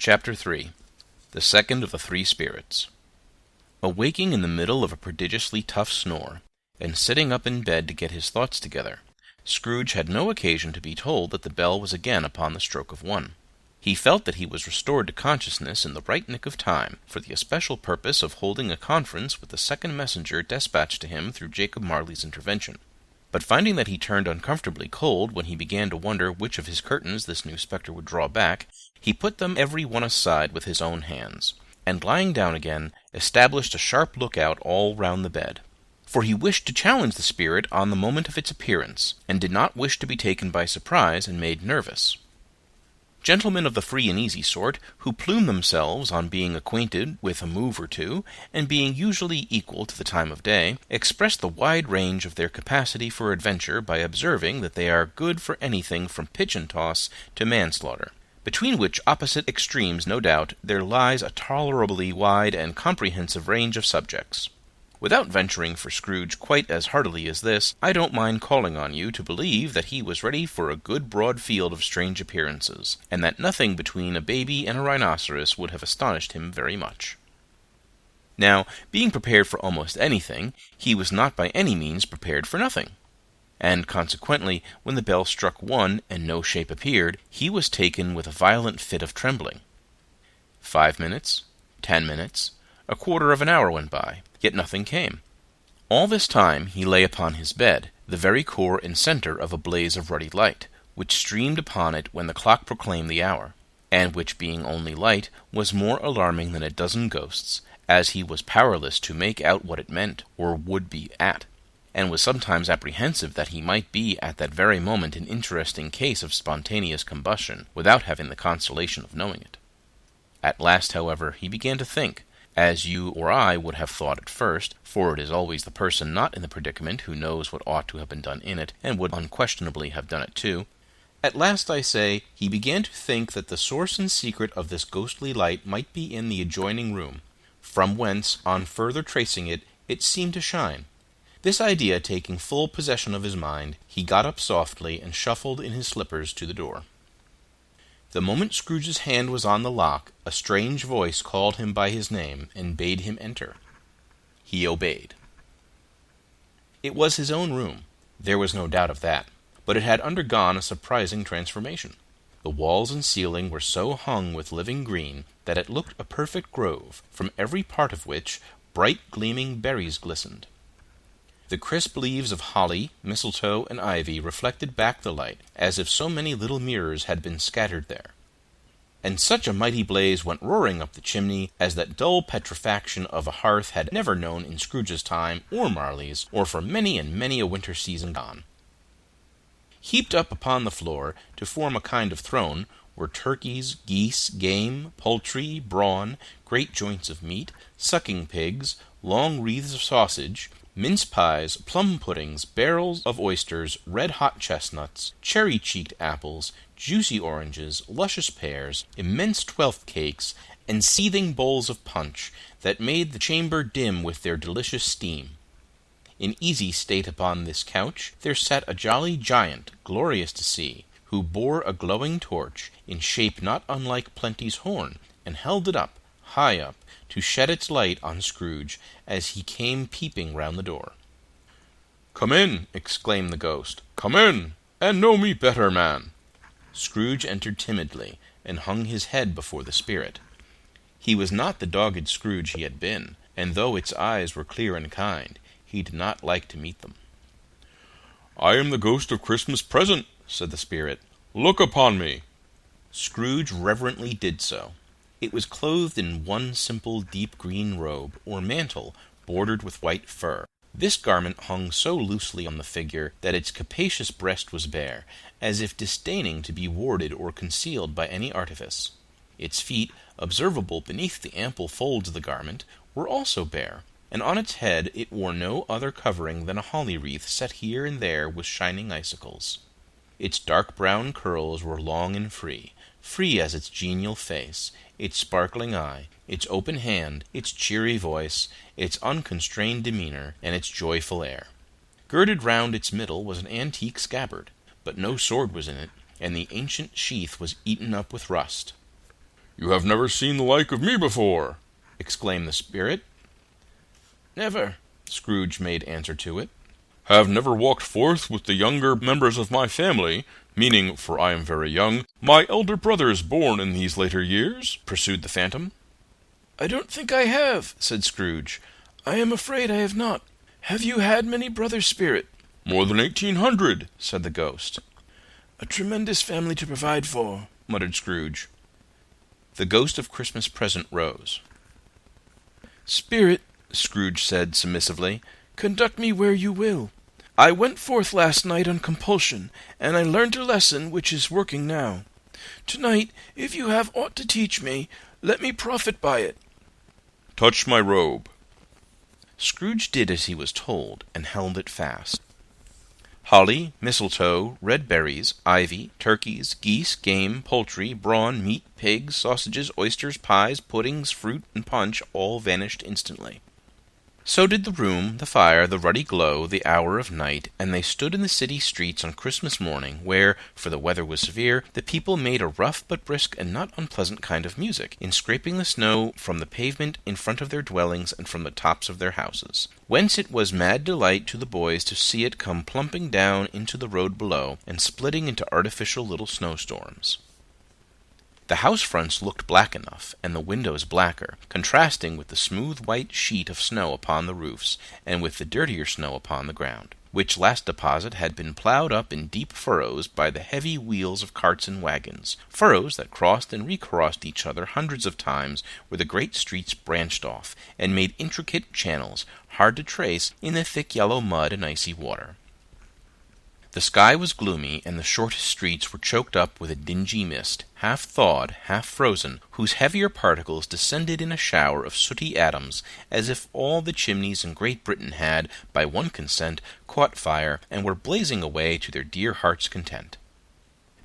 Chapter 3. The Second of the Three Spirits. Awaking in the middle of a prodigiously tough snore, and sitting up in bed to get his thoughts together, Scrooge had no occasion to be told that the bell was again upon the stroke of 1. He felt that he was restored to consciousness in the right nick of time, for the especial purpose of holding a conference with the second messenger despatched to him through Jacob Marley's intervention. But finding that he turned uncomfortably cold when he began to wonder which of his curtains this new spectre would draw back, he put them every one aside with his own hands, and lying down again, established a sharp lookout all round the bed. For he wished to challenge the spirit on the moment of its appearance, and did not wish to be taken by surprise and made nervous. Gentlemen of the free and easy sort, who plume themselves on being acquainted with a move or two, and being usually equal to the time of day, express the wide range of their capacity for adventure by observing that they are good for anything from pitch and toss to manslaughter, between which opposite extremes, no doubt, there lies a tolerably wide and comprehensive range of subjects. Without venturing for Scrooge quite as heartily as this, I don't mind calling on you to believe that he was ready for a good broad field of strange appearances, and that nothing between a baby and a rhinoceros would have astonished him very much. Now, being prepared for almost anything, he was not by any means prepared for nothing, and consequently, when the bell struck 1 and no shape appeared, he was taken with a violent fit of trembling. 5 minutes, 10 minutes, a quarter of an hour went by, yet nothing came. All this time he lay upon his bed, the very core and centre of a blaze of ruddy light, which streamed upon it when the clock proclaimed the hour, and which, being only light, was more alarming than a dozen ghosts, as he was powerless to make out what it meant, or would be at, and was sometimes apprehensive that he might be at that very moment an interesting case of spontaneous combustion, without having the consolation of knowing it. At last, however, he began to think, as you or I would have thought at first, for it is always the person not in the predicament who knows what ought to have been done in it, and would unquestionably have done it too. At last, I say, he began to think that the source and secret of this ghostly light might be in the adjoining room, from whence, on further tracing it, it seemed to shine. This idea taking full possession of his mind, he got up softly and shuffled in his slippers to the door. The moment Scrooge's hand was on the lock, a strange voice called him by his name, and bade him enter. He obeyed. It was his own room, there was no doubt of that, but it had undergone a surprising transformation. The walls and ceiling were so hung with living green that it looked a perfect grove, from every part of which bright gleaming berries glistened. The crisp leaves of holly, mistletoe, and ivy reflected back the light, as if so many little mirrors had been scattered there. And such a mighty blaze went roaring up the chimney as that dull petrifaction of a hearth had never known in Scrooge's time, or Marley's, or for many and many a winter season gone. Heaped up upon the floor, to form a kind of throne, were turkeys, geese, game, poultry, brawn, great joints of meat, sucking pigs, long wreaths of sausage, mince pies, plum puddings, barrels of oysters, red-hot chestnuts, cherry-cheeked apples, juicy oranges, luscious pears, immense twelfth cakes, and seething bowls of punch, that made the chamber dim with their delicious steam. In easy state upon this couch there sat a jolly giant, glorious to see, who bore a glowing torch, in shape not unlike Plenty's horn, and held it up, high up, to shed its light on Scrooge as he came peeping round the door. "Come in," exclaimed the ghost. "Come in, and know me better, man." Scrooge entered timidly, and hung his head before the spirit. He was not the dogged Scrooge he had been, and though its eyes were clear and kind, he did not like to meet them. "I am the ghost of Christmas present," said the spirit. "Look upon me." Scrooge reverently did so. It was clothed in one simple deep green robe, or mantle, bordered with white fur. This garment hung so loosely on the figure that its capacious breast was bare, as if disdaining to be warded or concealed by any artifice. Its feet, observable beneath the ample folds of the garment, were also bare, and on its head it wore no other covering than a holly wreath set here and there with shining icicles. Its dark brown curls were long and free as its genial face, its sparkling eye, its open hand, its cheery voice, its unconstrained demeanor, and its joyful air. Girded round its middle was an antique scabbard, but no sword was in it, and the ancient sheath was eaten up with rust. "You have never seen the like of me before!" exclaimed the spirit. "Never," Scrooge made answer to it. "Have never walked forth with the younger members of my family, meaning, for I am very young, my elder brothers born in these later years?" pursued the phantom. "I don't think I have," said Scrooge. "I am afraid I have not. Have you had many brothers, Spirit?" "More than 1,800, said the ghost. "A tremendous family to provide for," muttered Scrooge. The ghost of Christmas Present rose. "Spirit," Scrooge said submissively, "conduct me where you will. I went forth last night on compulsion, and I learnt a lesson which is working now. Tonight, if you have aught to teach me, let me profit by it." "Touch my robe." Scrooge did as he was told, and held it fast. Holly, mistletoe, red berries, ivy, turkeys, geese, game, poultry, brawn, meat, pigs, sausages, oysters, pies, puddings, fruit, and punch all vanished instantly. So did the room, the fire, the ruddy glow, the hour of night, and they stood in the city streets on Christmas morning, where, for the weather was severe, the people made a rough but brisk and not unpleasant kind of music, in scraping the snow from the pavement in front of their dwellings and from the tops of their houses, whence it was mad delight to the boys to see it come plumping down into the road below, and splitting into artificial little snowstorms. The house fronts looked black enough, and the windows blacker, contrasting with the smooth white sheet of snow upon the roofs, and with the dirtier snow upon the ground, which last deposit had been ploughed up in deep furrows by the heavy wheels of carts and wagons, furrows that crossed and recrossed each other hundreds of times where the great streets branched off, and made intricate channels, hard to trace, in the thick yellow mud and icy water. The sky was gloomy, and the shortest streets were choked up with a dingy mist, half thawed, half frozen, whose heavier particles descended in a shower of sooty atoms, as if all the chimneys in Great Britain had, by one consent, caught fire, and were blazing away to their dear hearts' content.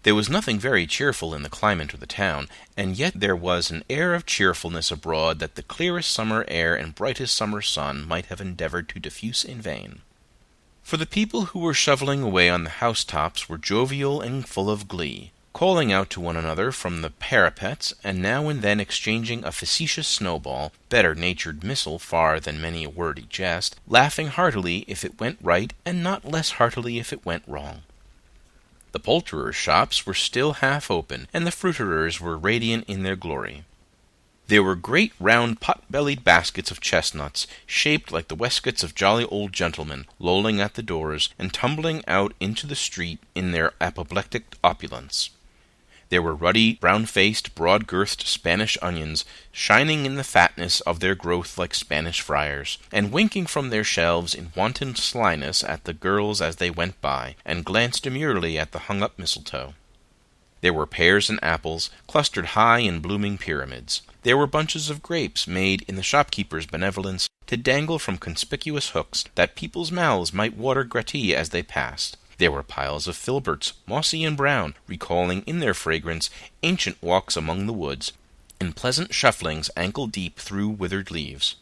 There was nothing very cheerful in the climate of the town, and yet there was an air of cheerfulness abroad that the clearest summer air and brightest summer sun might have endeavored to diffuse in vain. For the people who were shoveling away on the housetops were jovial and full of glee, calling out to one another from the parapets, and now and then exchanging a facetious snowball, better-natured missile far than many a wordy jest, laughing heartily if it went right, and not less heartily if it went wrong. The poulterers' shops were still half open, and the fruiterers were radiant in their glory. There were great round pot-bellied baskets of chestnuts, shaped like the waistcoats of jolly old gentlemen, lolling at the doors, and tumbling out into the street in their apoplectic opulence. There were ruddy, brown-faced, broad-girthed Spanish onions, shining in the fatness of their growth like Spanish friars, and winking from their shelves in wanton slyness at the girls as they went by, and glanced demurely at the hung-up mistletoe. There were pears and apples, clustered high in blooming pyramids. There were bunches of grapes made in the shopkeeper's benevolence to dangle from conspicuous hooks, that people's mouths might water gratis as they passed. There were piles of filberts, mossy and brown, recalling in their fragrance ancient walks among the woods, and pleasant shufflings ankle-deep through withered leaves.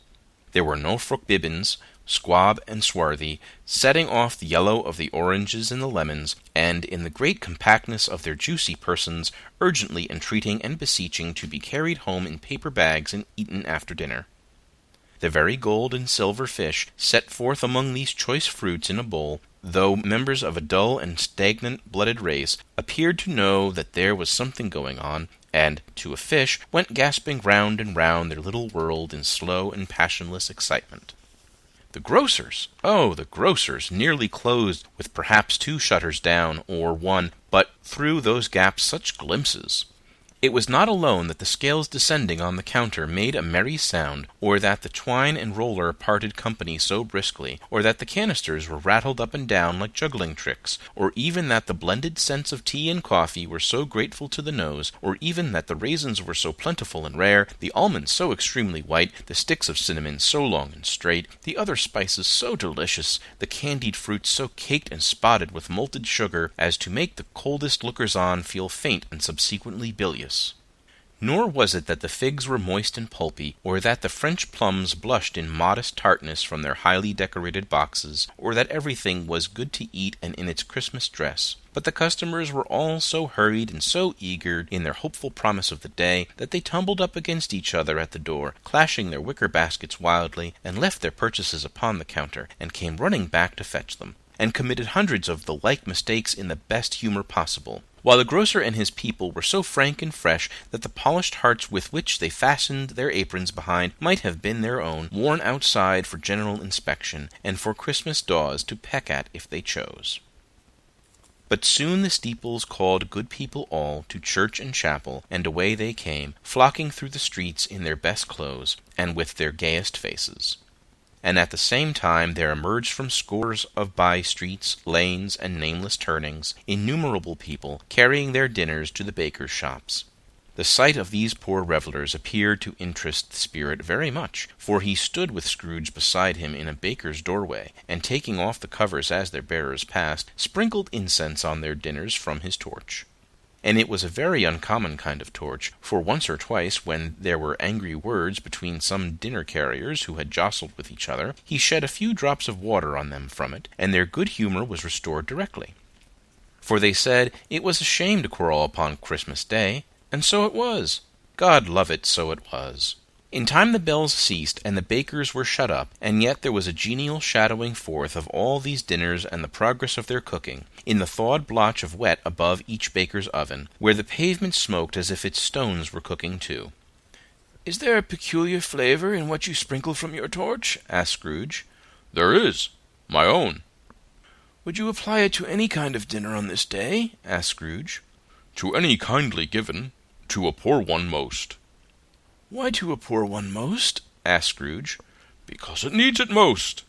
There were Norfolk bibbins, squab and swarthy, setting off the yellow of the oranges and the lemons, and, in the great compactness of their juicy persons, urgently entreating and beseeching to be carried home in paper bags and eaten after dinner. The very gold and silver fish set forth among these choice fruits in a bowl, though members of a dull and stagnant-blooded race, appeared to know that there was something going on, and, to a fish, went gasping round and round their little world in slow and passionless excitement. The grocers! Oh, the grocers, nearly closed with perhaps 2 shutters down, or 1, but through those gaps such glimpses! It was not alone that the scales descending on the counter made a merry sound, or that the twine and roller parted company so briskly, or that the canisters were rattled up and down like juggling tricks, or even that the blended scents of tea and coffee were so grateful to the nose, or even that the raisins were so plentiful and rare, the almonds so extremely white, the sticks of cinnamon so long and straight, the other spices so delicious, the candied fruits so caked and spotted with malted sugar as to make the coldest lookers-on feel faint and subsequently bilious. Nor was it that the figs were moist and pulpy, or that the French plums blushed in modest tartness from their highly decorated boxes, or that everything was good to eat and in its Christmas dress. But the customers were all so hurried and so eager in their hopeful promise of the day that they tumbled up against each other at the door, clashing their wicker baskets wildly, and left their purchases upon the counter, and came running back to fetch them, and committed hundreds of the like mistakes in the best humor possible, while the grocer and his people were so frank and fresh that the polished hearts with which they fastened their aprons behind might have been their own, worn outside for general inspection, and for Christmas daws to peck at if they chose. But soon the steeples called good people all to church and chapel, and away they came, flocking through the streets in their best clothes, and with their gayest faces. And at the same time there emerged from scores of by-streets, lanes, and nameless turnings, innumerable people, carrying their dinners to the bakers' shops. The sight of these poor revellers appeared to interest the spirit very much, for he stood with Scrooge beside him in a baker's doorway, and taking off the covers as their bearers passed, sprinkled incense on their dinners from his torch. And it was a very uncommon kind of torch, for once or twice, when there were angry words between some dinner-carriers who had jostled with each other, he shed a few drops of water on them from it, and their good humour was restored directly. For they said it was a shame to quarrel upon Christmas Day, and so it was. God love it, so it was. In time the bells ceased, and the bakers were shut up, and yet there was a genial shadowing forth of all these dinners and the progress of their cooking, in the thawed blotch of wet above each baker's oven, where the pavement smoked as if its stones were cooking too. "Is there a peculiar flavour in what you sprinkle from your torch?" asked Scrooge. "There is. My own." "Would you apply it to any kind of dinner on this day?" asked Scrooge. "To any kindly given. To a poor one most." "Why to a poor one most?" asked Scrooge. "Because it needs it most."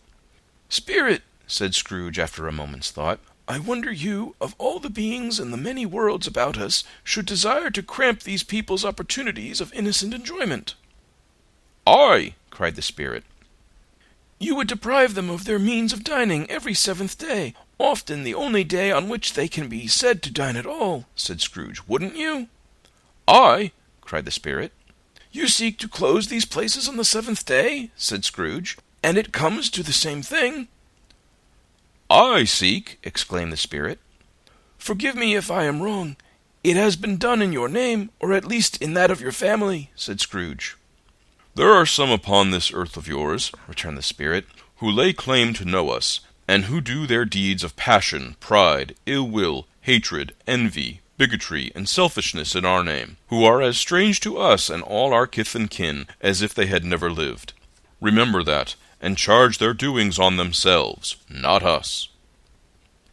"Spirit," said Scrooge after a moment's thought, "I wonder you, of all the beings in the many worlds about us, should desire to cramp these people's opportunities of innocent enjoyment." "I!" cried the spirit. "You would deprive them of their means of dining every seventh day, often the only day on which they can be said to dine at all," said Scrooge, "wouldn't you?" "I!" cried the spirit. "You seek to close these places on the seventh day," said Scrooge, "and it comes to the same thing." "I seek!" exclaimed the spirit. "Forgive me if I am wrong. It has been done in your name, or at least in that of your family," said Scrooge. "There are some upon this earth of yours," returned the spirit, "who lay claim to know us, and who do their deeds of passion, pride, ill will, hatred, envy, bigotry, and selfishness in our name, who are as strange to us and all our kith and kin as if they had never lived. Remember that, and charge their doings on themselves, not us."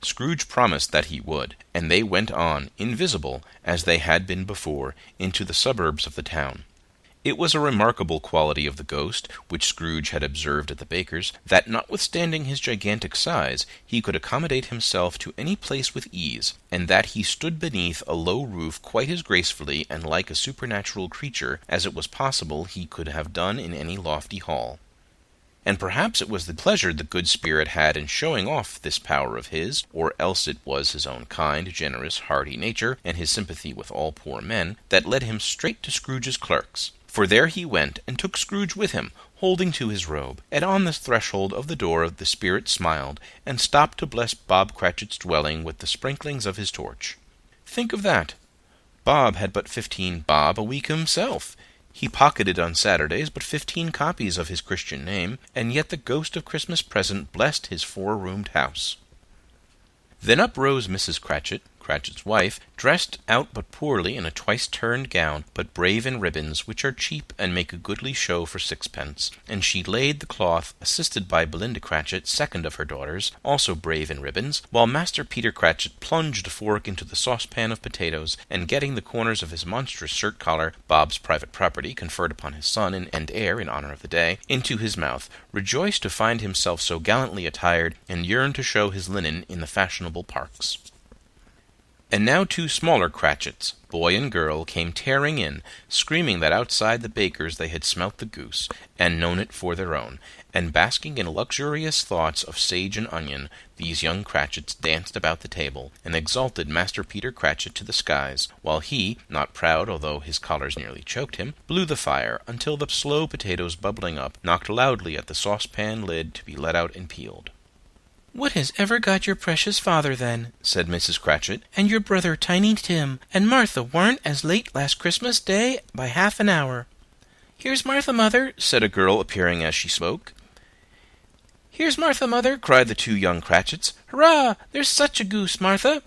Scrooge promised that he would, and they went on, invisible, as they had been before, into the suburbs of the town. It was a remarkable quality of the ghost, which Scrooge had observed at the baker's, that notwithstanding his gigantic size, he could accommodate himself to any place with ease, and that he stood beneath a low roof quite as gracefully and like a supernatural creature as it was possible he could have done in any lofty hall. And perhaps it was the pleasure the good spirit had in showing off this power of his, or else it was his own kind, generous, hearty nature, and his sympathy with all poor men, that led him straight to Scrooge's clerks. For there he went, and took Scrooge with him, holding to his robe, and on the threshold of the door the spirit smiled, and stopped to bless Bob Cratchit's dwelling with the sprinklings of his torch. Think of that! Bob had but 15 bob a week himself. He pocketed on Saturdays but 15 copies of his Christian name, and yet the ghost of Christmas present blessed his 4-roomed house. Then up rose Mrs. Cratchit, Cratchit's wife, dressed out but poorly in a twice-turned gown, but brave in ribbons, which are cheap and make a goodly show for 6pence, and she laid the cloth, assisted by Belinda Cratchit, second of her daughters, also brave in ribbons, while Master Peter Cratchit plunged a fork into the saucepan of potatoes, and getting the corners of his monstrous shirt-collar, Bob's private property, conferred upon his son and heir in honor of the day, into his mouth, rejoiced to find himself so gallantly attired, and yearned to show his linen in the fashionable parks. And now 2 smaller Cratchits, boy and girl, came tearing in, screaming that outside the baker's they had smelt the goose, and known it for their own, and basking in luxurious thoughts of sage and onion, these young Cratchits danced about the table, and exalted Master Peter Cratchit to the skies, while he, not proud although his collars nearly choked him, blew the fire, until the slow potatoes bubbling up knocked loudly at the saucepan lid to be let out and peeled. "What has ever got your precious father, then?" said Mrs. Cratchit, "and your brother Tiny Tim and Martha warn't as late last Christmas Day by half an hour?" "Here's Martha, mother," said a girl, appearing as she spoke. "Here's Martha, mother," cried the 2 young Cratchits. "Hurrah! There's such a goose, Martha!"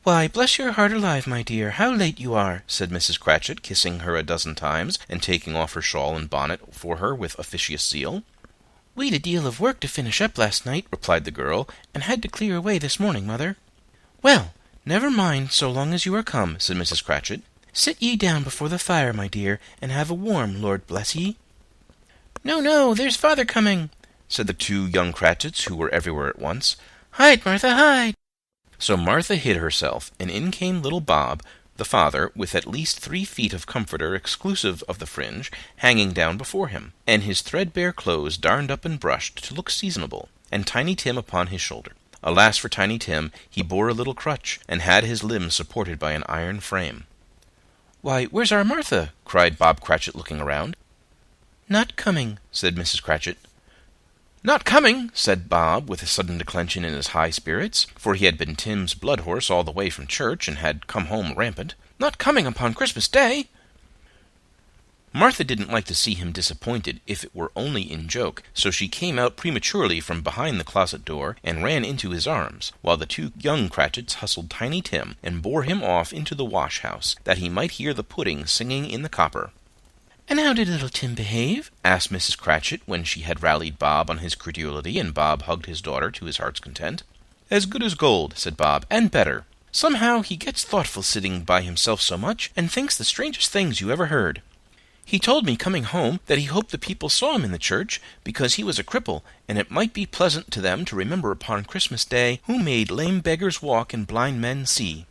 "Why, bless your heart alive, my dear, how late you are," said Mrs. Cratchit, kissing her a dozen times, and taking off her shawl and bonnet for her with officious zeal. "We'd a deal of work to finish up last night," replied the girl, "and had to clear away this morning, mother." "Well, never mind so long as you are come," said Mrs. Cratchit. "Sit ye down before the fire, my dear, and have a warm, Lord bless ye." "No, no, there's father coming," said the 2 young Cratchits, who were everywhere at once. "Hide, Martha, hide!" So Martha hid herself, and in came little Bob, the father, with at least 3 feet of comforter exclusive of the fringe, hanging down before him, and his threadbare clothes darned up and brushed to look seasonable, and Tiny Tim upon his shoulder. Alas for Tiny Tim, he bore a little crutch, and had his limbs supported by an iron frame. "Why, where's our Martha?" cried Bob Cratchit, looking around. "Not coming," said Mrs. Cratchit. "Not coming!" said Bob, with a sudden declension in his high spirits, for he had been Tim's blood horse all the way from church, and had come home rampant. "Not coming upon Christmas Day!" Martha didn't like to see him disappointed, if it were only in joke, so she came out prematurely from behind the closet door, and ran into his arms, while the 2 young Cratchits hustled Tiny Tim, and bore him off into the wash-house, that he might hear the pudding singing in the copper. "And how did little Tim behave?" asked Mrs. Cratchit, when she had rallied Bob on his credulity, and Bob hugged his daughter to his heart's content. "As good as gold," said Bob, "and better. Somehow he gets thoughtful sitting by himself so much, and thinks the strangest things you ever heard. He told me coming home that he hoped the people saw him in the church, because he was a cripple, and it might be pleasant to them to remember upon Christmas Day who made lame beggars walk and blind men see."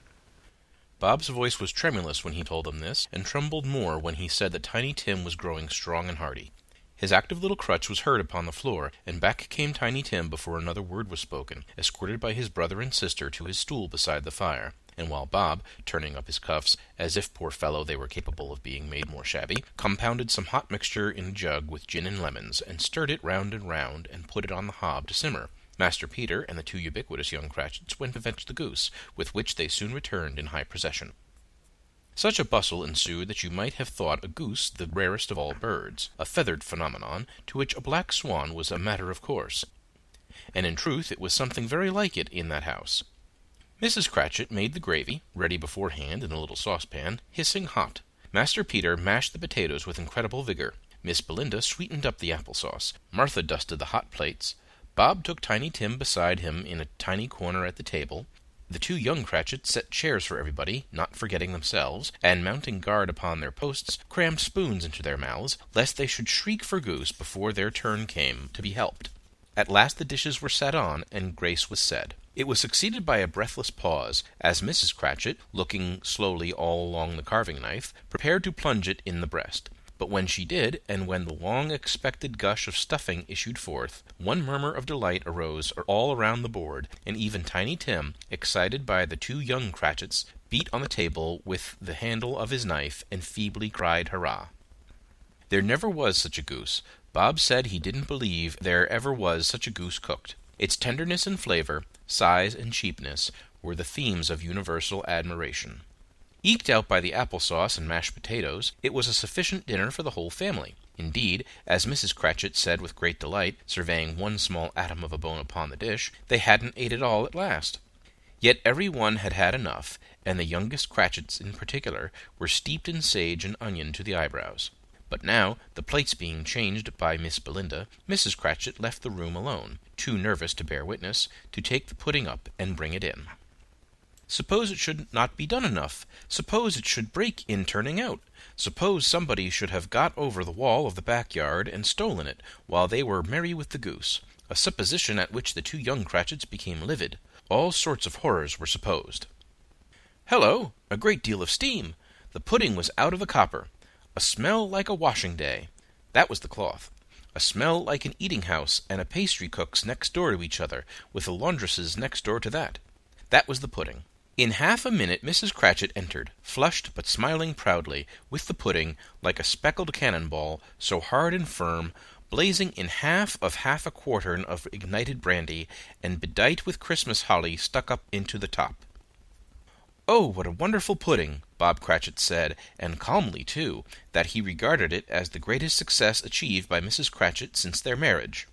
Bob's voice was tremulous when he told them this, and trembled more when he said that Tiny Tim was growing strong and hearty. His active little crutch was heard upon the floor, and back came Tiny Tim before another word was spoken, escorted by his brother and sister to his stool beside the fire, and while Bob, turning up his cuffs, as if, poor fellow, they were capable of being made more shabby, compounded some hot mixture in a jug with gin and lemons, and stirred it round and put it on the hob to simmer, Master Peter and the 2 ubiquitous young Cratchits went to fetch the goose, with which they soon returned in high procession. Such a bustle ensued that you might have thought a goose the rarest of all birds, a feathered phenomenon, to which a black swan was a matter of course. And in truth it was something very like it in that house. Mrs. Cratchit made the gravy, ready beforehand in a little saucepan, hissing hot. Master Peter mashed the potatoes with incredible vigor. Miss Belinda sweetened up the apple-sauce. Martha dusted the hot plates. Bob took Tiny Tim beside him in a tiny corner at the table. The 2 young Cratchits set chairs for everybody, not forgetting themselves, and mounting guard upon their posts, crammed spoons into their mouths, lest they should shriek for goose before their turn came to be helped. At last the dishes were set on, and grace was said. It was succeeded by a breathless pause, as Mrs. Cratchit, looking slowly all along the carving-knife, prepared to plunge it in the breast. But when she did, and when the long-expected gush of stuffing issued forth, one murmur of delight arose all around the board, and even Tiny Tim, excited by the 2 young Cratchits, beat on the table with the handle of his knife, and feebly cried hurrah. There never was such a goose. Bob said he didn't believe there ever was such a goose cooked. Its tenderness and flavor, size and cheapness, were the themes of universal admiration. Eked out by the apple-sauce and mashed potatoes, it was a sufficient dinner for the whole family. Indeed, as Mrs. Cratchit said with great delight, surveying one small atom of a bone upon the dish, they hadn't ate it all at last. Yet every one had had enough, and the youngest Cratchits in particular were steeped in sage and onion to the eyebrows. But now, the plates being changed by Miss Belinda, Mrs. Cratchit left the room alone, too nervous to bear witness, to take the pudding up and bring it in. Suppose it should not be done enough? Suppose it should break in turning out? Suppose somebody should have got over the wall of the backyard and stolen it, while they were merry with the goose? A supposition at which the 2 young Cratchits became livid. All sorts of horrors were supposed. Hello! A great deal of steam! The pudding was out of the copper. A smell like a washing day. That was the cloth. A smell like an eating-house and a pastry-cook's next door to each other, with a laundress's next door to that. That was the pudding. In half a minute Mrs. Cratchit entered, flushed but smiling proudly, with the pudding, like a speckled cannon-ball, so hard and firm, blazing in half a quartern of ignited brandy, and bedight with Christmas holly stuck up into the top. "Oh, what a wonderful pudding!" Bob Cratchit said, and calmly, too, that he regarded it as the greatest success achieved by Mrs. Cratchit since their marriage.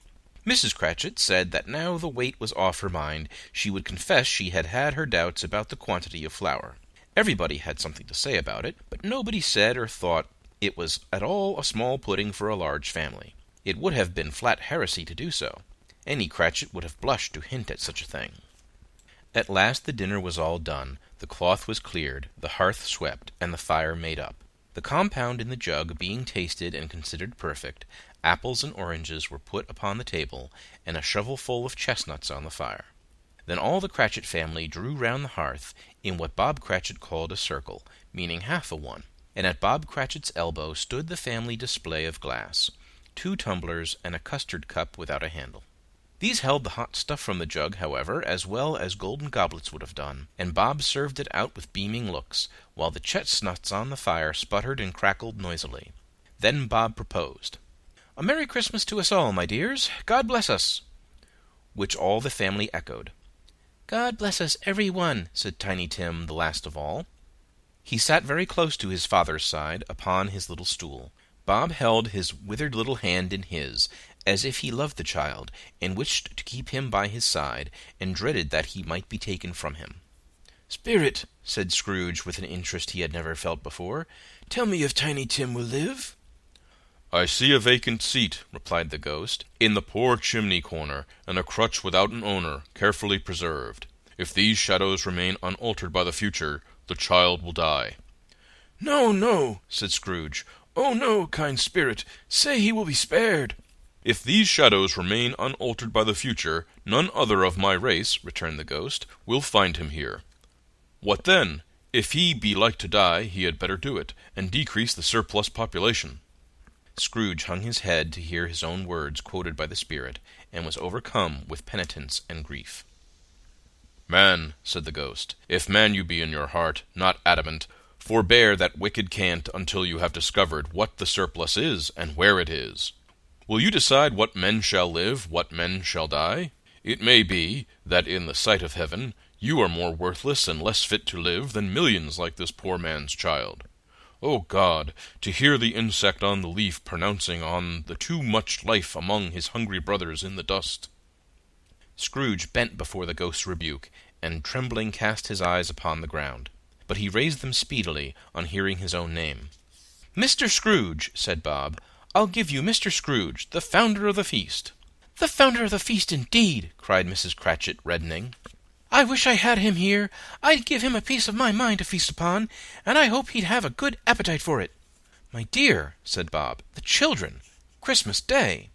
Mrs. Cratchit said that now the weight was off her mind, she would confess she had had her doubts about the quantity of flour. Everybody had something to say about it, but nobody said or thought it was at all a small pudding for a large family. It would have been flat heresy to do so. Any Cratchit would have blushed to hint at such a thing. At last the dinner was all done, the cloth was cleared, the hearth swept, and the fire made up. The compound in the jug being tasted and considered perfect, apples and oranges were put upon the table, and a shovelful of chestnuts on the fire. Then all the Cratchit family drew round the hearth in what Bob Cratchit called a circle, meaning half a one, and at Bob Cratchit's elbow stood the family display of glass, 2 tumblers and a custard cup without a handle. These held the hot stuff from the jug, however, as well as golden goblets would have done, and Bob served it out with beaming looks, while the chestnuts on the fire sputtered and crackled noisily. Then Bob proposed, "A Merry Christmas to us all, my dears! God bless us!" Which all the family echoed. "God bless us, every one," said Tiny Tim, the last of all. He sat very close to his father's side, upon his little stool. Bob held his withered little hand in his, as if he loved the child, and wished to keep him by his side, and dreaded that he might be taken from him. "Spirit," said Scrooge, with an interest he had never felt before, "tell me if Tiny Tim will live." "I see a vacant seat," replied the ghost, "in the poor chimney corner, and a crutch without an owner, carefully preserved. If these shadows remain unaltered by the future, the child will die." "No, no," said Scrooge. "Oh, no, kind spirit, say he will be spared." "If these shadows remain unaltered by the future, none other of my race," returned the ghost, "will find him here. What then? If he be like to die, he had better do it, and decrease the surplus population." Scrooge hung his head to hear his own words quoted by the spirit, and was overcome with penitence and grief. "Man," said the ghost, "if man you be in your heart, not adamant, forbear that wicked cant until you have discovered what the surplus is, and where it is. Will you decide what men shall live, what men shall die? It may be, that in the sight of heaven, you are more worthless and less fit to live than millions like this poor man's child. O God, to hear the insect on the leaf pronouncing on the too much life among his hungry brothers in the dust." Scrooge bent before the ghost's rebuke, and trembling cast his eyes upon the ground. But he raised them speedily, on hearing his own name. "Mr. Scrooge," said Bob, "I'll give you Mr. Scrooge, the founder of the feast." "The founder of the feast, indeed!" cried Mrs. Cratchit, reddening. "I wish I had him here. I'd give him a piece of my mind to feast upon, and I hope he'd have a good appetite for it." "My dear," said Bob, "the children! Christmas Day!"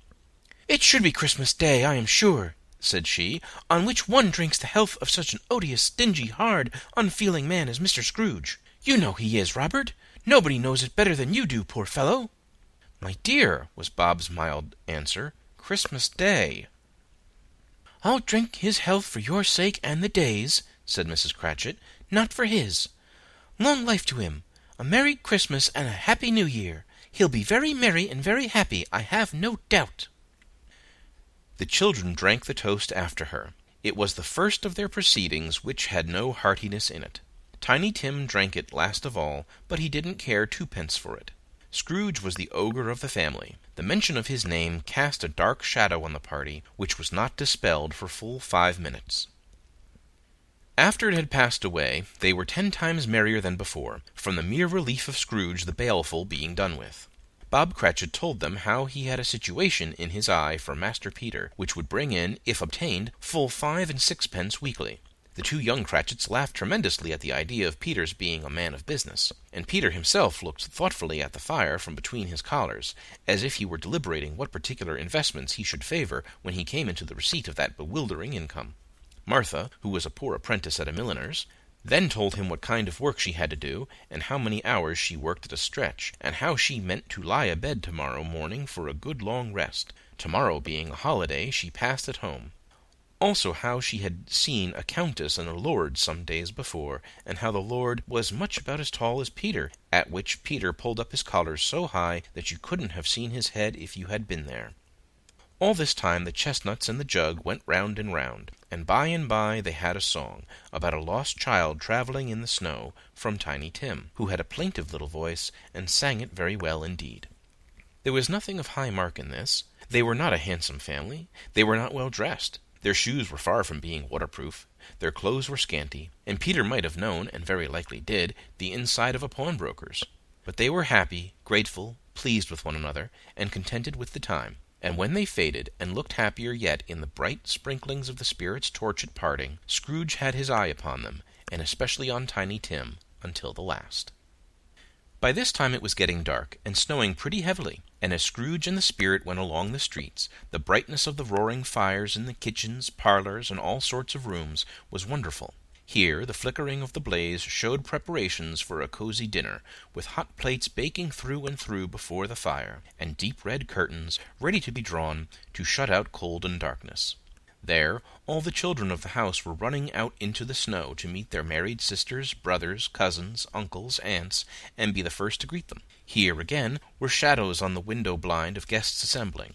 "It should be Christmas Day, I am sure," said she, "on which one drinks the health of such an odious, stingy, hard, unfeeling man as Mr. Scrooge. You know he is, Robert. Nobody knows it better than you do, poor fellow." "My dear," was Bob's mild answer, "Christmas Day." "I'll drink his health for your sake and the day's," said Mrs. Cratchit, "not for his. Long life to him, a Merry Christmas and a Happy New Year. He'll be very merry and very happy, I have no doubt." The children drank the toast after her. It was the first of their proceedings which had no heartiness in it. Tiny Tim drank it last of all, but he didn't care 2 pence for it. Scrooge was the ogre of the family. The mention of his name cast a dark shadow on the party, which was not dispelled for full 5 minutes. After it had passed away, they were 10 times merrier than before, from the mere relief of Scrooge the baleful being done with. Bob Cratchit told them how he had a situation in his eye for Master Peter, which would bring in, if obtained, full 5 and 6 pence weekly. The 2 young Cratchits laughed tremendously at the idea of Peter's being a man of business, and Peter himself looked thoughtfully at the fire from between his collars, as if he were deliberating what particular investments he should favor when he came into the receipt of that bewildering income. Martha, who was a poor apprentice at a milliner's, then told him what kind of work she had to do, and how many hours she worked at a stretch, and how she meant to lie abed tomorrow morning for a good long rest, tomorrow being a holiday she passed at home. Also how she had seen a countess and a lord some days before, and how the lord was much about as tall as Peter, at which Peter pulled up his collar so high that you couldn't have seen his head if you had been there. All this time the chestnuts and the jug went round and round, and by they had a song about a lost child travelling in the snow, from Tiny Tim, who had a plaintive little voice, and sang it very well indeed. There was nothing of high mark in this. They were not a handsome family. They were not well dressed. Their shoes were far from being waterproof. Their clothes were scanty, and Peter might have known, and very likely did, the inside of a pawnbroker's. But they were happy, grateful, pleased with one another, and contented with the time. And when they faded, and looked happier yet in the bright sprinklings of the spirit's torch at parting, Scrooge had his eye upon them, and especially on Tiny Tim, until the last. By this time it was getting dark, and snowing pretty heavily, and as Scrooge and the spirit went along the streets, the brightness of the roaring fires in the kitchens, parlors, and all sorts of rooms was wonderful. Here the flickering of the blaze showed preparations for a cozy dinner, with hot plates baking through and through before the fire, and deep red curtains ready to be drawn to shut out cold and darkness. There all the children of the house were running out into the snow to meet their married sisters, brothers, cousins, uncles, aunts, and be the first to greet them. Here, again, were shadows on the window blind of guests assembling,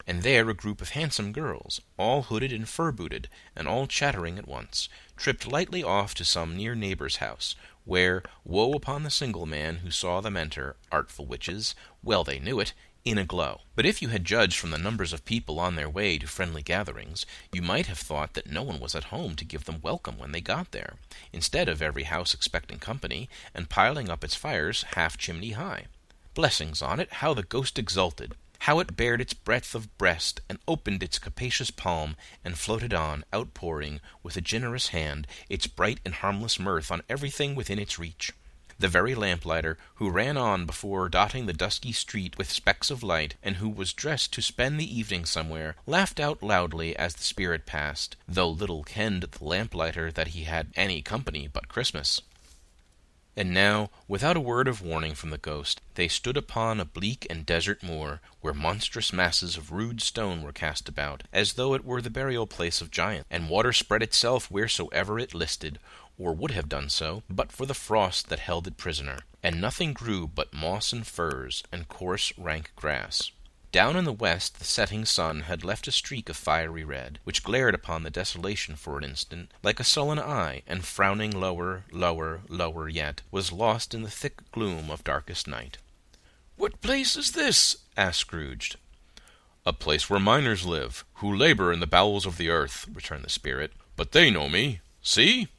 and there a group of handsome girls, all hooded and fur-booted, and all chattering at once, tripped lightly off to some near neighbor's house, where, woe upon the single man who saw them enter, artful witches, well they knew it, in a glow. But if you had judged from the numbers of people on their way to friendly gatherings, you might have thought that no one was at home to give them welcome when they got there, instead of every house expecting company, and piling up its fires half chimney high. Blessings on it, how the ghost exulted! How it bared its breadth of breast, and opened its capacious palm, and floated on, outpouring, with a generous hand, its bright and harmless mirth on everything within its reach. The very lamplighter, who ran on before dotting the dusky street with specks of light, and who was dressed to spend the evening somewhere, laughed out loudly as the spirit passed, though little kenned the lamplighter that he had any company but Christmas. And now, without a word of warning from the ghost, they stood upon a bleak and desert moor, where monstrous masses of rude stone were cast about, as though it were the burial place of giants, and water spread itself wheresoever it listed, or would have done so, but for the frost that held it prisoner, and nothing grew but moss and furze, and coarse, rank grass. Down in the west the setting sun had left a streak of fiery red, which glared upon the desolation for an instant, like a sullen eye, and frowning lower, lower, lower yet, was lost in the thick gloom of darkest night. "What place is this?" asked Scrooge. "A place where miners live, who labor in the bowels of the earth," returned the spirit. "But they know me. See!"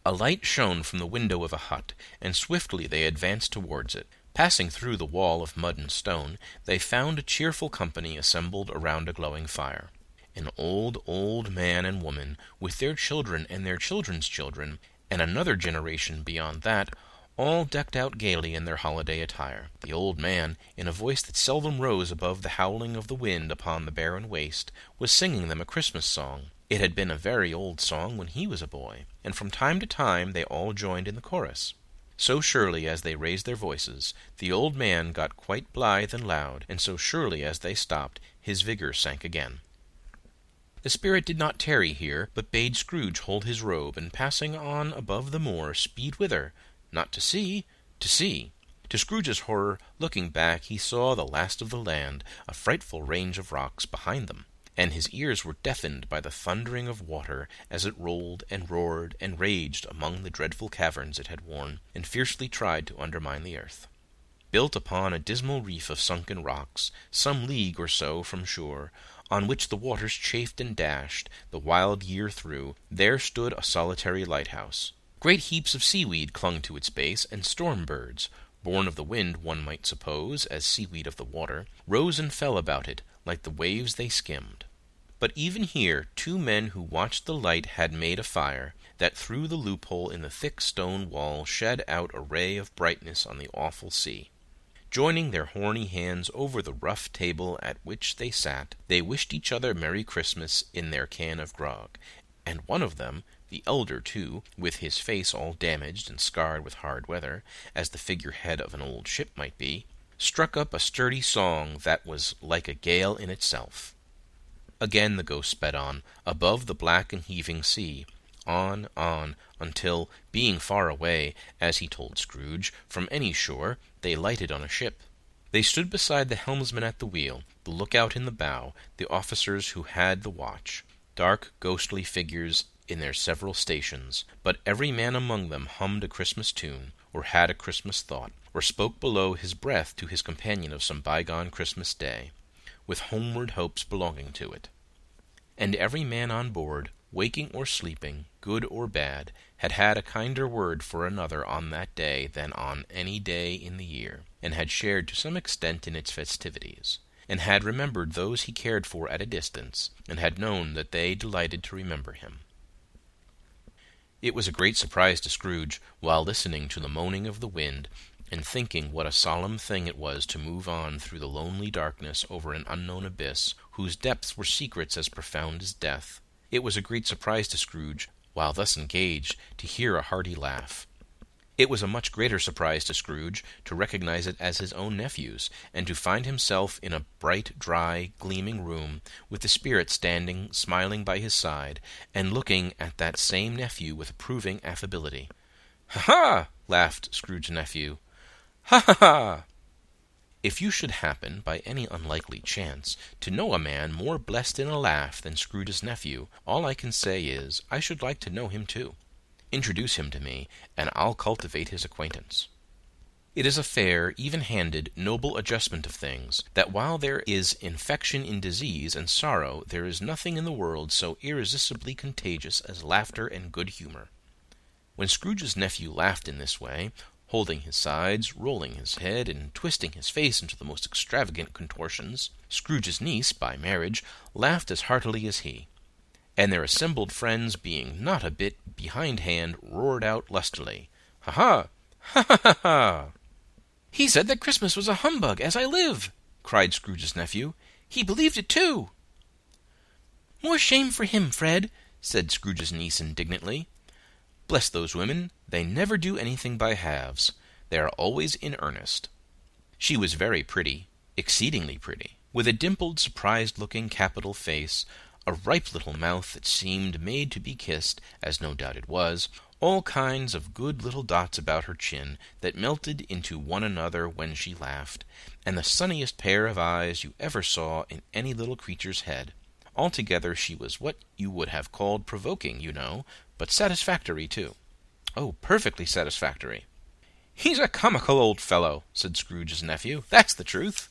A light shone from the window of a hut, and swiftly they advanced towards it. Passing through the wall of mud and stone, they found a cheerful company assembled around a glowing fire. An old man and woman, with their children and their children's children, and another generation beyond that, all decked out gaily in their holiday attire. The old man, in a voice that seldom rose above the howling of the wind upon the barren waste, was singing them a Christmas song. It had been a very old song when he was a boy, and from time to time they all joined in the chorus. So surely as they raised their voices, the old man got quite blithe and loud, and so surely as they stopped, his vigor sank again. The spirit did not tarry here, but bade Scrooge hold his robe, and passing on above the moor, speed whither? Not to see, to see. To Scrooge's horror, looking back, he saw the last of the land, a frightful range of rocks behind them, and his ears were deafened by the thundering of water as it rolled and roared and raged among the dreadful caverns it had worn, and fiercely tried to undermine the earth. Built upon a dismal reef of sunken rocks, some league or so from shore, on which the waters chafed and dashed the wild year through, there stood a solitary lighthouse. Great heaps of seaweed clung to its base, and storm-birds, born of the wind one might suppose, as seaweed of the water, rose and fell about it, like the waves they skimmed. But even here 2 men who watched the light had made a fire, that through the loophole in the thick stone wall shed out a ray of brightness on the awful sea. Joining their horny hands over the rough table at which they sat, they wished each other Merry Christmas in their can of grog, and one of them, The elder, too, with his face all damaged and scarred with hard weather, as the figurehead of an old ship might be, struck up a sturdy song that was like a gale in itself. Again the ghost sped on, above the black and heaving sea, on, until, being far away, as he told Scrooge, from any shore, they lighted on a ship. They stood beside the helmsman at the wheel, the lookout in the bow, the officers who had the watch, dark, ghostly figures in their several stations, but every man among them hummed a Christmas tune, or had a Christmas thought, or spoke below his breath to his companion of some bygone Christmas day, with homeward hopes belonging to it. And every man on board, waking or sleeping, good or bad, had had a kinder word for another on that day than on any day in the year, and had shared to some extent in its festivities, and had remembered those he cared for at a distance, and had known that they delighted to remember him. It was a great surprise to Scrooge, while listening to the moaning of the wind, and thinking what a solemn thing it was to move on through the lonely darkness over an unknown abyss, whose depths were secrets as profound as death. It was a great surprise to Scrooge, while thus engaged, to hear a hearty laugh. It was a much greater surprise to Scrooge to recognize it as his own nephew's, and to find himself in a bright, dry, gleaming room, with the spirit standing smiling by his side, and looking at that same nephew with approving affability. "Ha, ha!" laughed Scrooge's nephew. "Ha, ha, ha!" If you should happen, by any unlikely chance, to know a man more blessed in a laugh than Scrooge's nephew, all I can say is, I should like to know him too. Introduce him to me, and I'll cultivate his acquaintance. It is a fair, even-handed, noble adjustment of things, that while there is infection in disease and sorrow, there is nothing in the world so irresistibly contagious as laughter and good humor. When Scrooge's nephew laughed in this way, holding his sides, rolling his head, and twisting his face into the most extravagant contortions, Scrooge's niece, by marriage, laughed as heartily as he, and their assembled friends, being not a bit behindhand, roared out lustily, "Ha, ha! Ha, ha, ha, ha!" "He said that Christmas was a humbug, as I live!" cried Scrooge's nephew. "He believed it, too!" "More shame for him, Fred!" said Scrooge's niece indignantly. "Bless those women! They never do anything by halves. They are always in earnest." She was very pretty, exceedingly pretty, with a dimpled, surprised-looking, capital face, a ripe little mouth that seemed made to be kissed, as no doubt it was, all kinds of good little dots about her chin that melted into one another when she laughed, and the sunniest pair of eyes you ever saw in any little creature's head. Altogether she was what you would have called provoking, you know, but satisfactory, too. Oh, perfectly satisfactory. "He's a comical old fellow," said Scrooge's nephew. "That's the truth.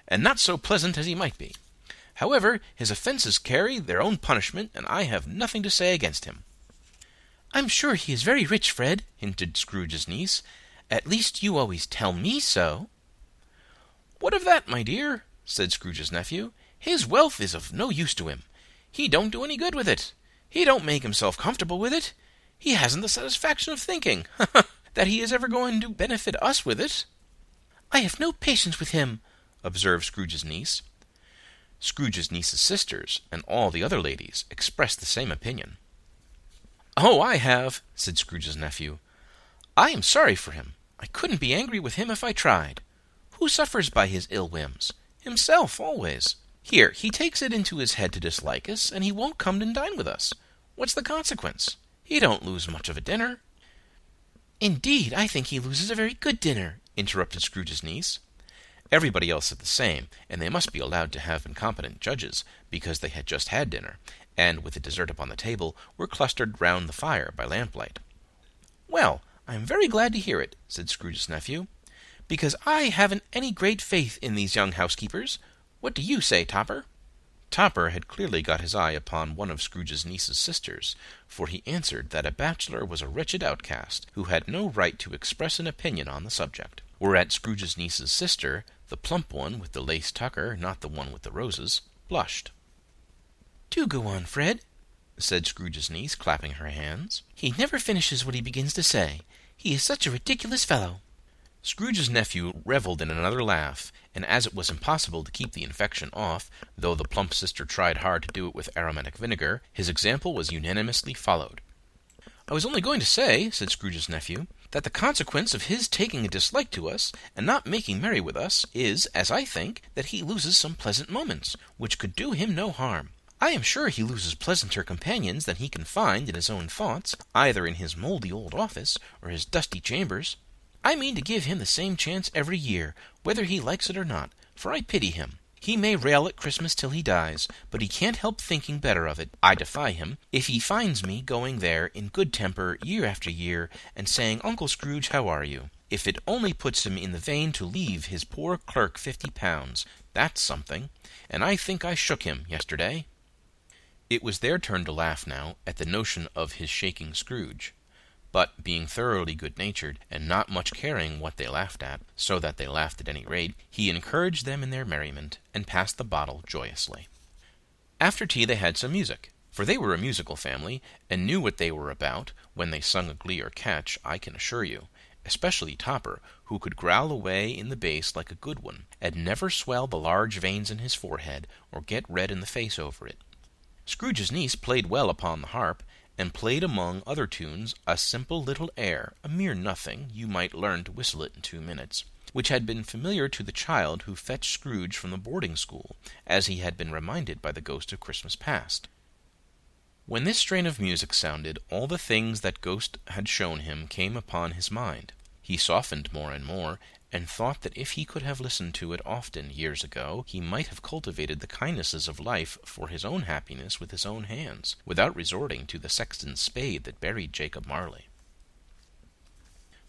And not so pleasant as he might be. However, his offences carry their own punishment, and I have nothing to say against him." "I'm sure he is very rich, Fred," hinted Scrooge's niece. "At least you always tell me so." "What of that, my dear?" said Scrooge's nephew. "His wealth is of no use to him. He don't do any good with it. He don't make himself comfortable with it. He hasn't the satisfaction of thinking that he is ever going to benefit us with it." "I have no patience with him," observed Scrooge's niece. Scrooge's niece's sisters, and all the other ladies, expressed the same opinion. "Oh, I have," said Scrooge's nephew. "I am sorry for him. I couldn't be angry with him if I tried. Who suffers by his ill whims? Himself, always. Here, he takes it into his head to dislike us, and he won't come and dine with us. What's the consequence? He don't lose much of a dinner." "Indeed, I think he loses a very good dinner," interrupted Scrooge's niece. Everybody else said the same, and they must be allowed to have been competent judges, because they had just had dinner, and, with the dessert upon the table, were clustered round the fire by lamplight. "Well, I am very glad to hear it," said Scrooge's nephew, "because I haven't any great faith in these young housekeepers. What do you say, Topper?" Topper had clearly got his eye upon one of Scrooge's niece's sisters, for he answered that a bachelor was a wretched outcast, who had no right to express an opinion on the subject. Whereat Scrooge's niece's sister, the plump one with the lace tucker, not the one with the roses, blushed. "Do go on, Fred," said Scrooge's niece, clapping her hands. "He never finishes what he begins to say. He is such a ridiculous fellow." Scrooge's nephew revelled in another laugh, and as it was impossible to keep the infection off, though the plump sister tried hard to do it with aromatic vinegar, his example was unanimously followed. "I was only going to say," said Scrooge's nephew, "that the consequence of his taking a dislike to us, and not making merry with us, is, as I think, that he loses some pleasant moments, which could do him no harm. I am sure he loses pleasanter companions than he can find in his own thoughts, either in his mouldy old office or his dusty chambers. I mean to give him the same chance every year, whether he likes it or not, for I pity him. He may rail at Christmas till he dies, but he can't help thinking better of it, I defy him, if he finds me going there in good temper year after year, and saying, 'Uncle Scrooge, how are you?' If it only puts him in the vein to leave his poor clerk £50, that's something, and I think I shook him yesterday." It was their turn to laugh now at the notion of his shaking Scrooge. But, being thoroughly good-natured, and not much caring what they laughed at, so that they laughed at any rate, he encouraged them in their merriment, and passed the bottle joyously. After tea they had some music, for they were a musical family, and knew what they were about when they sung a glee or catch, I can assure you, especially Topper, who could growl away in the bass like a good one, and never swell the large veins in his forehead, or get red in the face over it. Scrooge's niece played well upon the harp, and played among other tunes a simple little air, a mere nothing, you might learn to whistle it in 2 minutes, which had been familiar to the child who fetched Scrooge from the boarding-school, as he had been reminded by the ghost of Christmas past. When this strain of music sounded, all the things that ghost had shown him came upon his mind. He softened more and more, and thought that if he could have listened to it often years ago, he might have cultivated the kindnesses of life for his own happiness with his own hands, without resorting to the sexton's spade that buried Jacob Marley.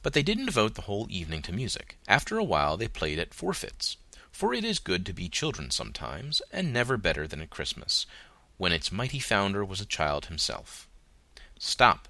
But they didn't devote the whole evening to music. After a while they played at forfeits, for it is good to be children sometimes, and never better than at Christmas, when its mighty founder was a child himself. Stop!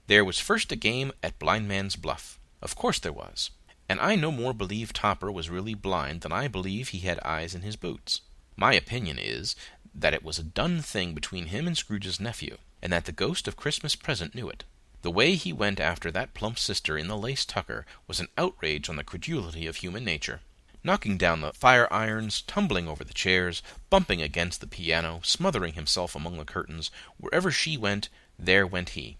There was first a game at blindman's buff. Of course there was. And I no more believe Topper was really blind than I believe he had eyes in his boots. My opinion is that it was a done thing between him and Scrooge's nephew, and that the ghost of Christmas present knew it. The way he went after that plump sister in the lace tucker was an outrage on the credulity of human nature. Knocking down the fire-irons, tumbling over the chairs, bumping against the piano, smothering himself among the curtains, wherever she went, there went he.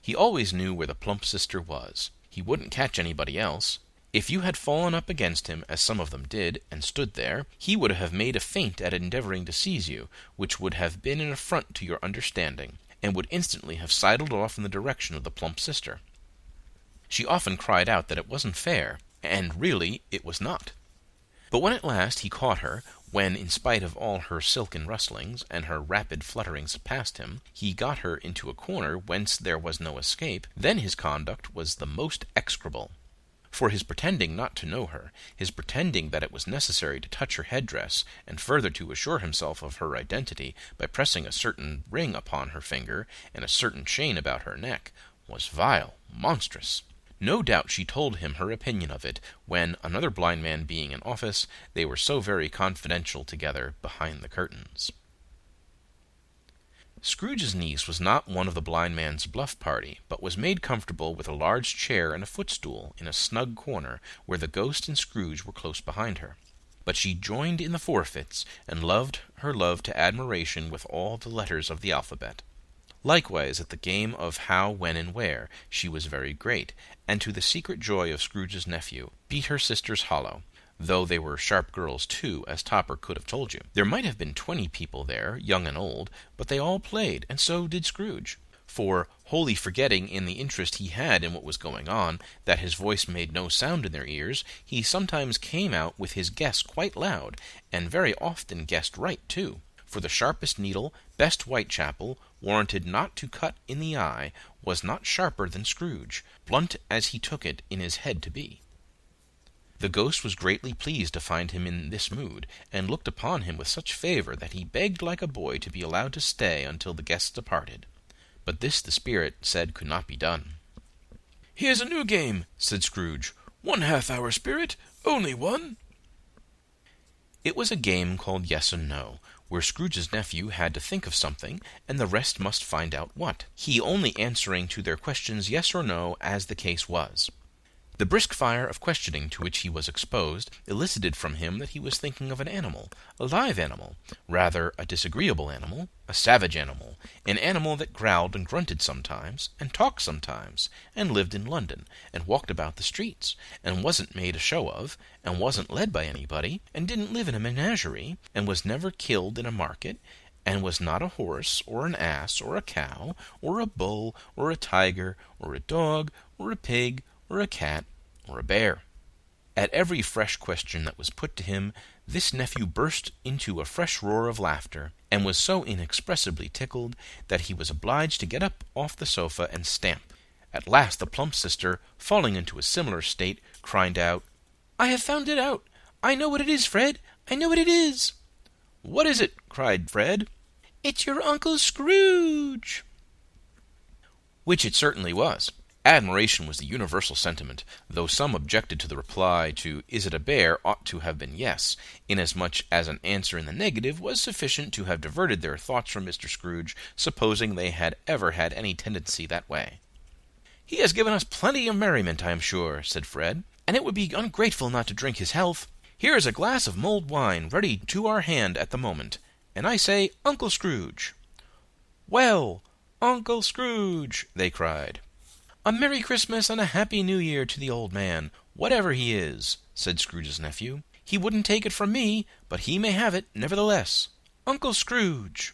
He always knew where the plump sister was. He wouldn't catch anybody else. If you had fallen up against him, as some of them did, and stood there, he would have made a feint at endeavoring to seize you, which would have been an affront to your understanding, and would instantly have sidled off in the direction of the plump sister. She often cried out that it wasn't fair, and really it was not. But when at last he caught her, when, in spite of all her silken rustlings, and her rapid flutterings past him, he got her into a corner whence there was no escape, then his conduct was the most execrable. For his pretending not to know her, his pretending that it was necessary to touch her headdress, and further to assure himself of her identity by pressing a certain ring upon her finger, and a certain chain about her neck, was vile, monstrous. No doubt she told him her opinion of it, when, another blind man being in office, they were so very confidential together behind the curtains. Scrooge's niece was not one of the blind man's bluff party, but was made comfortable with a large chair and a footstool in a snug corner, where the ghost and Scrooge were close behind her. But she joined in the forfeits, and loved her love to admiration with all the letters of the alphabet. Likewise, at the game of how, when, and where, she was very great, and to the secret joy of Scrooge's nephew, beat her sisters hollow, though they were sharp girls too, as Topper could have told you. There might have been 20 people there, young and old, but they all played, and so did Scrooge. For, wholly forgetting in the interest he had in what was going on, that his voice made no sound in their ears, he sometimes came out with his guess quite loud, and very often guessed right too. For the sharpest needle, best Whitechapel, warranted not to cut in the eye, was not sharper than Scrooge, blunt as he took it in his head to be. The ghost was greatly pleased to find him in this mood, and looked upon him with such favour that he begged like a boy to be allowed to stay until the guests departed. But this the spirit said could not be done. "Here's a new game," said Scrooge. "1 half-hour, spirit, only one." It was a game called Yes and No, where Scrooge's nephew had to think of something, and the rest must find out what, he only answering to their questions yes or no as the case was. The brisk fire of questioning to which he was exposed elicited from him that he was thinking of an animal, a live animal, rather a disagreeable animal, a savage animal, an animal that growled and grunted sometimes, and talked sometimes, and lived in London, and walked about the streets, and wasn't made a show of, and wasn't led by anybody, and didn't live in a menagerie, and was never killed in a market, and was not a horse, or an ass, or a cow, or a bull, or a tiger, or a dog, or a pig, or a cat, or a bear. At every fresh question that was put to him, this nephew burst into a fresh roar of laughter, and was so inexpressibly tickled that he was obliged to get up off the sofa and stamp. At last the plump sister, falling into a similar state, cried out, "I have found it out! I know what it is, Fred! I know what it is!" "What is it?" cried Fred. "It's your Uncle Scrooge!" Which it certainly was. Admiration was the universal sentiment, though some objected to the reply to "Is it a bear?" ought to have been yes, inasmuch as an answer in the negative was sufficient to have diverted their thoughts from Mr. Scrooge, supposing they had ever had any tendency that way. "He has given us plenty of merriment, I am sure," said Fred, "and it would be ungrateful not to drink his health. Here is a glass of mulled wine ready to our hand at the moment, and I say, Uncle Scrooge." "Well, Uncle Scrooge!" they cried. "A Merry Christmas and a Happy New Year to the old man, whatever he is," said Scrooge's nephew. "He wouldn't take it from me, but he may have it, nevertheless. Uncle Scrooge!"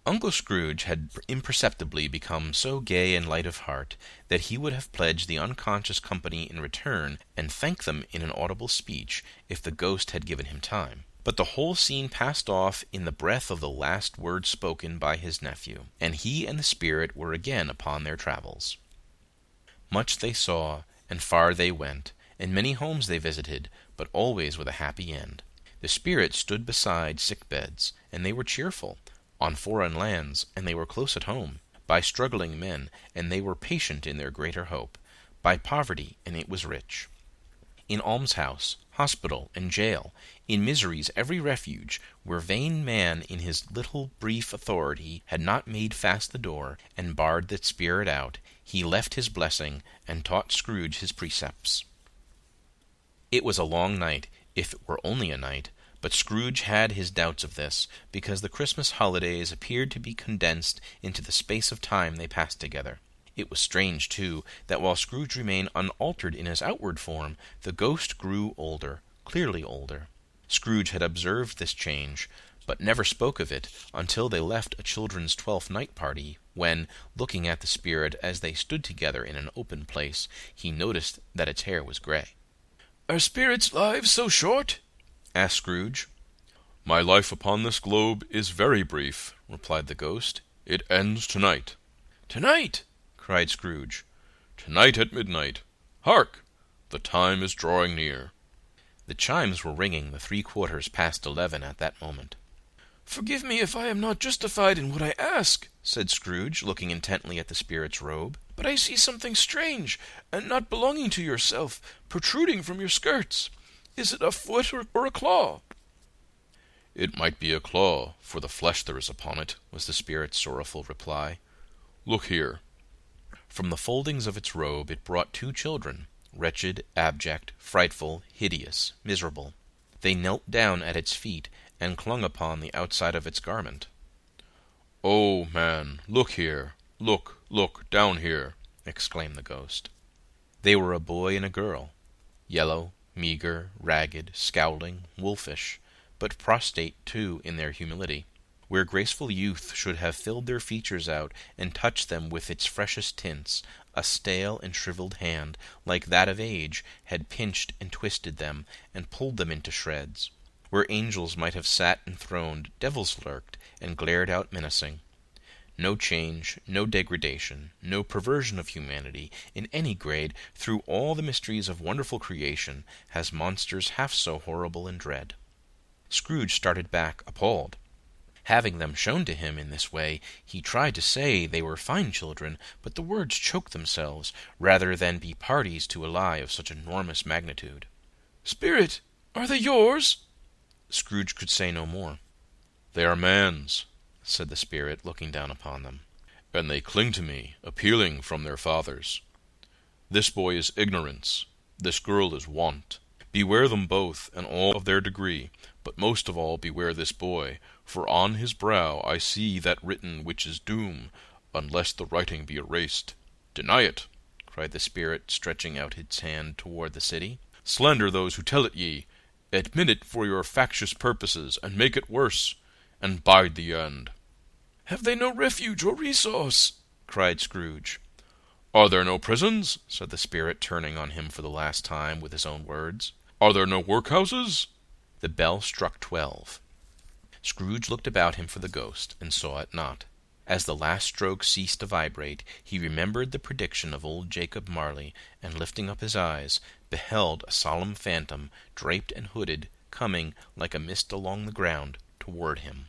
Uncle Scrooge had imperceptibly become so gay and light of heart that he would have pledged the unconscious company in return, and thanked them in an audible speech, if the ghost had given him time. But the whole scene passed off in the breath of the last word spoken by his nephew, and he and the spirit were again upon their travels. Much they saw, and far they went, and many homes they visited, but always with a happy end. The spirit stood beside sick beds, and they were cheerful; on foreign lands, and they were close at home; by struggling men, and they were patient in their greater hope; by poverty, and it was rich. In almshouse, hospital, and jail, in misery's every refuge, where vain man in his little brief authority had not made fast the door, and barred the spirit out, he left his blessing, and taught Scrooge his precepts. It was a long night, if it were only a night, but Scrooge had his doubts of this, because the Christmas holidays appeared to be condensed into the space of time they passed together. It was strange, too, that while Scrooge remained unaltered in his outward form, the ghost grew older, clearly older. Scrooge had observed this change, but never spoke of it until they left a children's Twelfth Night party, when, looking at the spirit as they stood together in an open place, he noticed that its hair was gray. "Are spirits' lives so short?" asked Scrooge. "My life upon this globe is very brief," replied the ghost. "It ends tonight." "Tonight!" cried Scrooge. "Tonight at midnight. Hark! The time is drawing near." The chimes were ringing the 11:15 at that moment. "Forgive me if I am not justified in what I ask," said Scrooge, looking intently at the spirit's robe, "but I see something strange, and not belonging to yourself, protruding from your skirts. Is it a foot or a claw?" "It might be a claw, for the flesh there is upon it," was the spirit's sorrowful reply. "Look here." From the foldings of its robe it brought 2 children, wretched, abject, frightful, hideous, miserable. They knelt down at its feet, and clung upon the outside of its garment. "Oh, man, look here! Look, down here!" exclaimed the ghost. They were a boy and a girl, yellow, meager, ragged, scowling, wolfish, but prostrate too in their humility. Where graceful youth should have filled their features out and touched them with its freshest tints, a stale and shriveled hand, like that of age, had pinched and twisted them, and pulled them into shreds. Where angels might have sat enthroned, devils lurked, and glared out menacing. No change, no degradation, no perversion of humanity, in any grade, through all the mysteries of wonderful creation, has monsters half so horrible and dread. Scrooge started back, appalled. Having them shown to him in this way, he tried to say they were fine children, but the words choked themselves, rather than be parties to a lie of such enormous magnitude. "Spirit, are they yours?" Scrooge could say no more. "They are man's," said the spirit, looking down upon them. "and they cling to me, appealing from their fathers. This boy is ignorance, this girl is want. Beware them both, and all of their degree, but most of all beware this boy, for on his brow I see that written which is doom, unless the writing be erased. Deny it, cried the spirit, stretching out its hand toward the city. Slander those who tell it ye, admit it for your factious purposes, and make it worse, and bide the end. Have they no refuge or resource? cried Scrooge. Are there no prisons? said the spirit, turning on him for the last time with his own words. Are there no workhouses? The bell struck 12. Scrooge looked about him for the ghost, and saw it not. As the last stroke ceased to vibrate, he remembered the prediction of old Jacob Marley, and lifting up his eyes, beheld a solemn phantom, draped and hooded, coming, like a mist along the ground, toward him.